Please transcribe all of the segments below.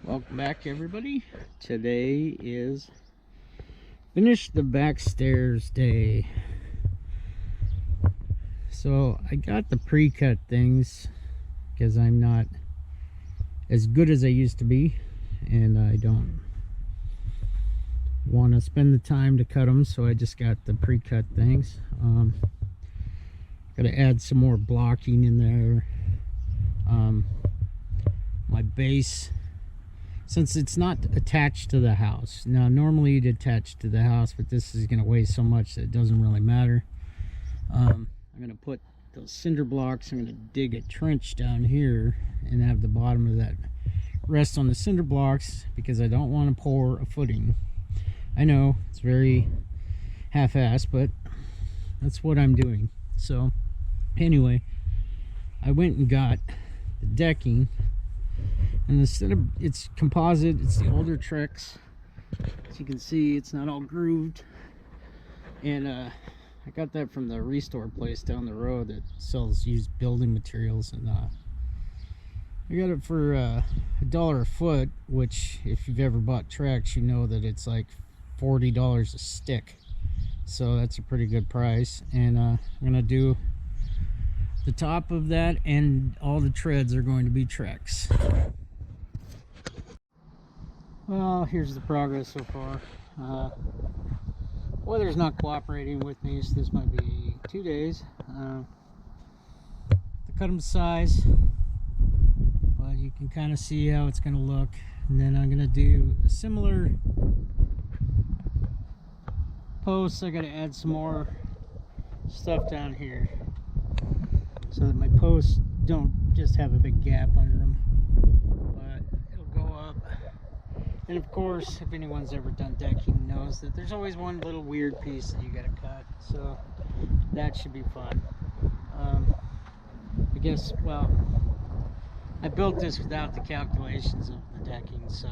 Welcome back, everybody. Today is finish the back stairs day. So I got the pre-cut things because I'm not as good as I used to be, and I don't want to spend the time to cut them, so I just got the pre-cut things. Got to add some more blocking in there. My base, since it's not attached to the house. Now normally you'd attach to the house, but this is going to weigh so much that it doesn't really matter. I'm going to put those cinder blocks, I'm going to dig a trench down here and have the bottom of that rest on the cinder blocks because I don't want to pour a footing. I know it's very half-assed, but that's what I'm doing. So anyway, I went and got the decking, and instead of, it's composite, it's the older Trex. As you can see, it's not all grooved, and I got that from the restore place down the road that sells used building materials, and I got it for $1 a foot, which if you've ever bought Trex, you know that it's like $40 a stick, so that's a pretty good price. And I'm gonna do the top of that, and all the treads are going to be Trex. Well, here's the progress so far. Weather's not cooperating with me, so this might be 2 days. To cut them to size, but you can kind of see how it's going to look. And then I'm going to do a similar posts. I got to add some more stuff down here so that my posts don't just have a big gap under them, but it'll go up. And of course, if anyone's ever done decking knows that there's always one little weird piece that you gotta cut, so that should be fun. I guess, well, I built this without the calculations of the decking, so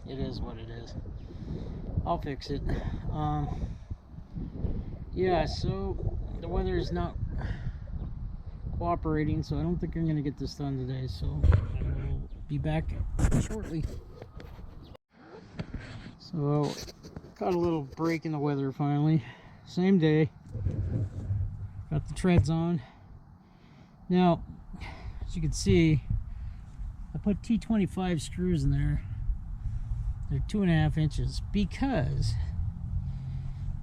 it is what it is. I'll fix it. Yeah, so the weather is not cooperating, so I don't think I'm gonna get this done today, so I will be back shortly. So got a little break in the weather finally. Same day, got the treads on. Now, as you can see, I put T25 screws in there. They're 2.5 inches because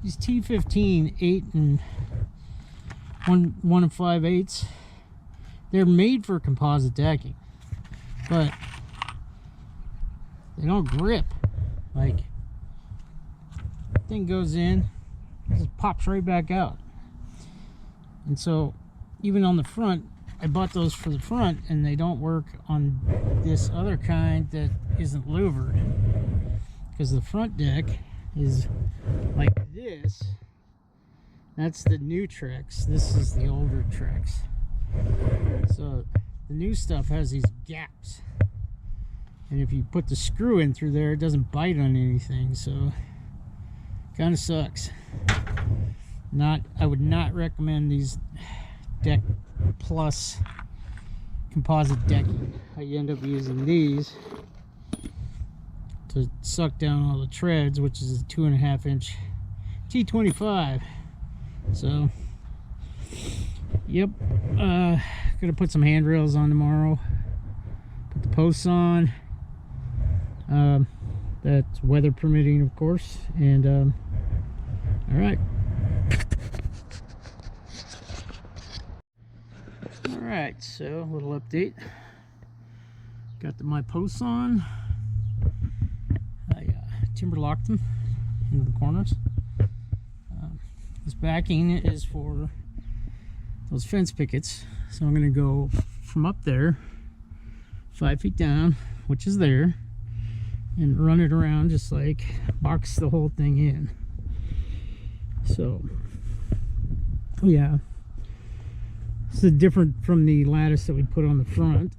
these T15 8 and 1 5/8, they're made for composite decking, but they don't grip. Like, thing goes in, just pops right back out. And so even on the front, I bought those for the front, and they don't work on this other kind that isn't louvered, because the front deck is like this. That's the new Trex. This is the older Trex. So the new stuff has these gaps, and if you put the screw in through there, it doesn't bite on anything, so kind of sucks. I would not recommend these Deck Plus composite decking. I end up using these to suck down all the treads, which is a 2.5 inch T25. So yep, gonna put some handrails on tomorrow, put the posts on, that's weather permitting, of course. And all right, so a little update. Got my posts on. I timber locked them into the corners. This backing is for those fence pickets, so I'm gonna go from up there 5 feet down, which is there, and run it around, just like box the whole thing in. So yeah, this is different from the lattice that we put on the front.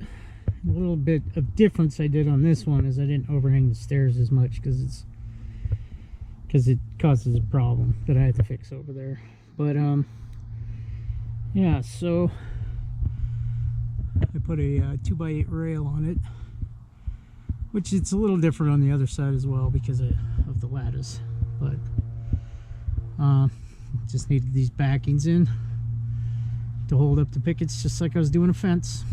A little bit of difference I did on this one is I didn't overhang the stairs as much because it causes a problem that I had to fix over there. But yeah, so I put a 2x8 rail on it, which it's a little different on the other side as well because of the lattice. But just needed these backings in to hold up the pickets, just like I was doing a fence.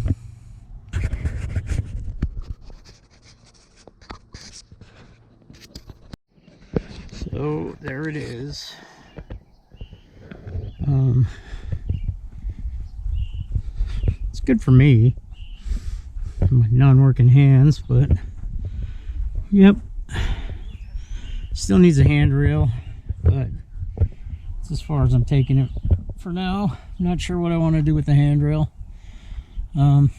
So there it is. It's good for me, my non-working hands, but yep, still needs a handrail, but it's as far as I'm taking it for now. I'm not sure what I want to do with the handrail. If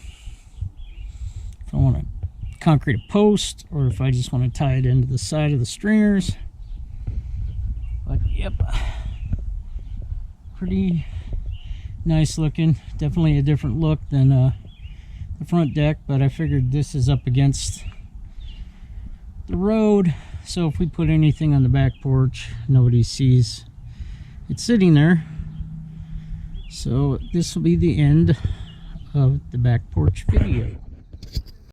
I want to concrete a post or if I just want to tie it into the side of the stringers. But yep, pretty nice looking. Definitely a different look than the front deck, but I figured this is up against the road, so if we put anything on the back porch, nobody sees it sitting there. So this will be the end of the back porch video.